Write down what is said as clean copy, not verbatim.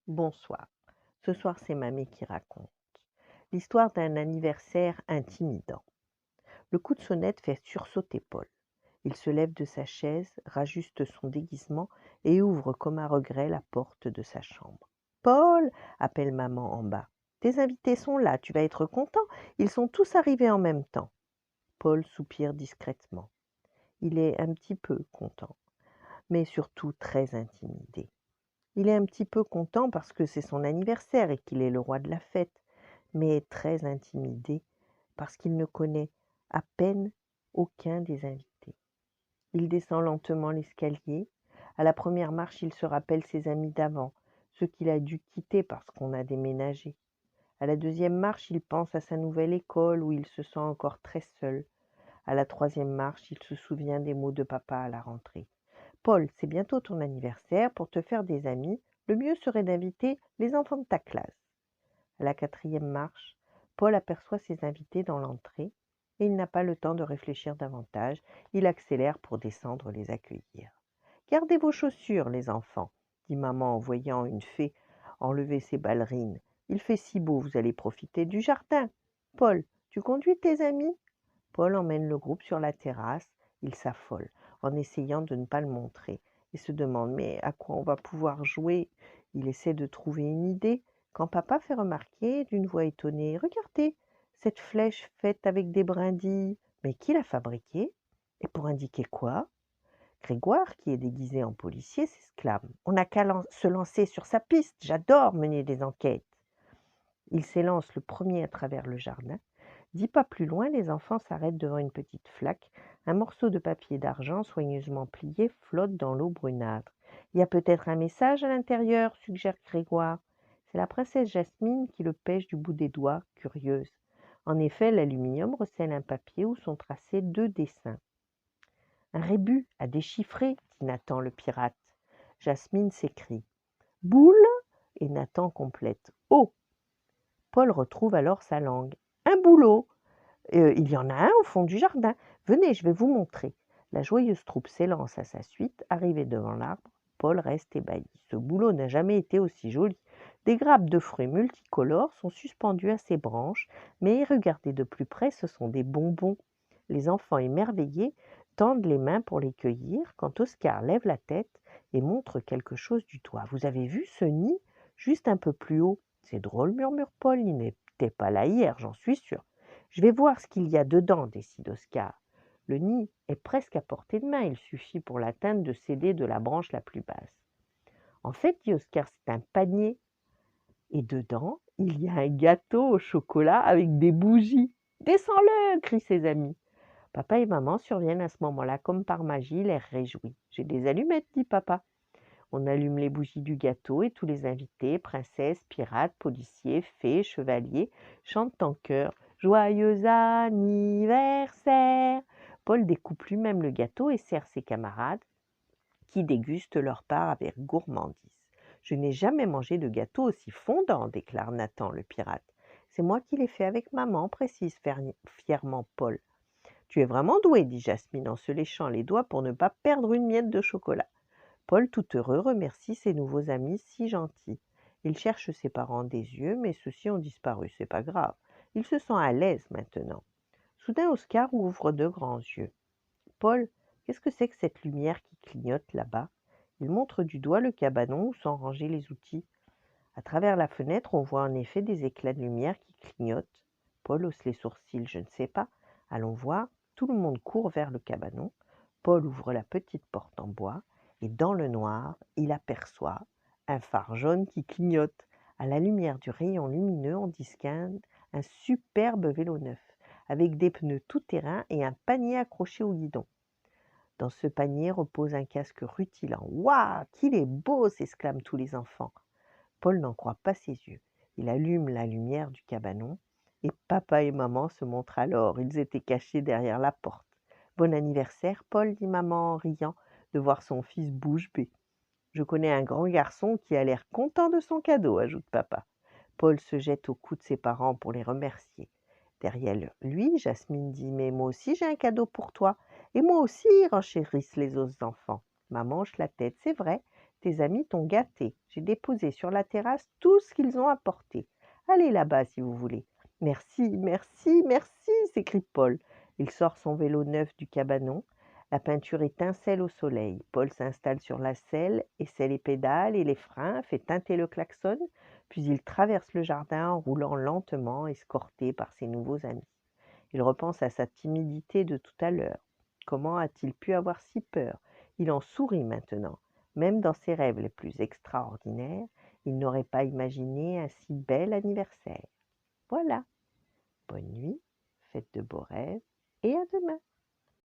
Bonsoir. Ce soir, c'est Mamie qui raconte. L'histoire d'un anniversaire intimidant. Le coup de sonnette fait sursauter Paul. Il se lève de sa chaise, rajuste son déguisement et ouvre comme à regret la porte de sa chambre. Paul, appelle maman en bas. Tes invités sont là, tu vas être content. Ils sont tous arrivés en même temps. Paul soupire discrètement. Il est un petit peu content, mais surtout très intimidé. Il est un petit peu content parce que c'est son anniversaire et qu'il est le roi de la fête, mais très intimidé parce qu'il ne connaît à peine aucun des invités. Il descend lentement l'escalier. À la première marche, il se rappelle ses amis d'avant, ceux qu'il a dû quitter parce qu'on a déménagé. À la deuxième marche, il pense à sa nouvelle école où il se sent encore très seul. À la troisième marche, il se souvient des mots de papa à la rentrée. Paul, c'est bientôt ton anniversaire. Pour te faire des amis, le mieux serait d'inviter les enfants de ta classe. À la quatrième marche, Paul aperçoit ses invités dans l'entrée et il n'a pas le temps de réfléchir davantage. Il accélère pour descendre les accueillir. Gardez vos chaussures, les enfants, dit maman en voyant une fée enlever ses ballerines. Il fait si beau, vous allez profiter du jardin. Paul, tu conduis tes amis? Paul emmène le groupe sur la terrasse. Il s'affole en essayant de ne pas le montrer et se demande mais à quoi on va pouvoir jouer. Il essaie de trouver une idée quand papa fait remarquer d'une voix étonnée: Regardez, cette flèche faite avec des brindilles. Mais qui l'a fabriquée? Et pour indiquer quoi? Grégoire, qui est déguisé en policier, s'exclame: On n'a qu'à se lancer sur sa piste, j'adore mener des enquêtes. Il s'élance le premier à travers le jardin. 10 pas plus loin, les enfants s'arrêtent devant une petite flaque. Un morceau de papier d'argent soigneusement plié flotte dans l'eau brunâtre. Il y a peut-être un message à l'intérieur, suggère Grégoire. C'est la princesse Jasmine qui le pêche du bout des doigts, curieuse. En effet, l'aluminium recèle un papier où sont tracés 2 dessins. Un rébus à déchiffrer, dit Nathan le pirate. Jasmine s'écrie Boule et Nathan complète Oh. Paul retrouve alors sa langue. Un boulot. Il y en a un au fond du jardin. Venez, je vais vous montrer. La joyeuse troupe s'élance à sa suite. Arrivé devant l'arbre, Paul reste ébahi. Ce boulot n'a jamais été aussi joli. Des grappes de fruits multicolores sont suspendues à ses branches, mais regardez de plus près, ce sont des bonbons. Les enfants émerveillés tendent les mains pour les cueillir quand Oscar lève la tête et montre quelque chose du doigt. Vous avez vu ce nid juste un peu plus haut? C'est drôle, murmure Paul. Il n'était pas là hier, j'en suis sûr. Je vais voir ce qu'il y a dedans, décide Oscar. Le nid est presque à portée de main, il suffit pour l'atteindre de s'aider de la branche la plus basse. En fait, dit Oscar, c'est un panier. Et dedans, il y a un gâteau au chocolat avec des bougies. Descends-le, crient ses amis. Papa et maman surviennent à ce moment-là comme par magie, l'air réjoui. J'ai des allumettes, dit papa. On allume les bougies du gâteau et tous les invités, princesses, pirates, policiers, fées, chevaliers, chantent en chœur Joyeux anniversaire. Paul découpe lui-même le gâteau et sert ses camarades qui dégustent leur part avec gourmandise. Je n'ai jamais mangé de gâteau aussi fondant, déclare Nathan le pirate. C'est moi qui l'ai fait avec maman, précise fièrement Paul. Tu es vraiment doué, dit Jasmine en se léchant les doigts pour ne pas perdre une miette de chocolat. Paul, tout heureux, remercie ses nouveaux amis si gentils. Il cherche ses parents des yeux, mais ceux-ci ont disparu, c'est pas grave. Il se sent à l'aise maintenant. Soudain, Oscar ouvre de grands yeux. Paul, qu'est-ce que c'est que cette lumière qui clignote là-bas? Il montre du doigt le cabanon où sont rangés les outils. À travers la fenêtre, on voit en effet des éclats de lumière qui clignotent. Paul hausse les sourcils, je ne sais pas. Allons voir. Tout le monde court vers le cabanon. Paul ouvre la petite porte en bois et dans le noir, il aperçoit un phare jaune qui clignote. À la lumière du rayon lumineux, on distingue un superbe vélo neuf avec des pneus tout-terrain et un panier accroché au guidon. Dans ce panier repose un casque rutilant. Waouh, qu'il est beau! S'exclament tous les enfants. Paul n'en croit pas ses yeux. Il allume la lumière du cabanon et papa et maman se montrent alors. Ils étaient cachés derrière la porte. Bon anniversaire, Paul, dit maman en riant de voir son fils bouche bée. Je connais un grand garçon qui a l'air content de son cadeau, ajoute papa. Paul se jette au cou de ses parents pour les remercier. Derrière lui, Jasmine dit Mais moi aussi j'ai un cadeau pour toi. Et moi aussi, renchérissent les autres enfants. Maman hoche la tête, c'est vrai, Tes amis t'ont gâté. J'ai déposé sur la terrasse tout ce qu'ils ont apporté. Allez là-bas si vous voulez. Merci, merci, merci, s'écrie Paul. Il sort son vélo neuf du cabanon. La peinture étincelle au soleil. Paul s'installe sur la selle, essaie les pédales et les freins, fait tinter le klaxon, puis il traverse le jardin en roulant lentement, escorté par ses nouveaux amis. Il repense à sa timidité de tout à l'heure. Comment a-t-il pu avoir si peur? Il en sourit maintenant. Même dans ses rêves les plus extraordinaires, il n'aurait pas imaginé un si bel anniversaire. Voilà. Bonne nuit, faites de beaux rêves et à demain.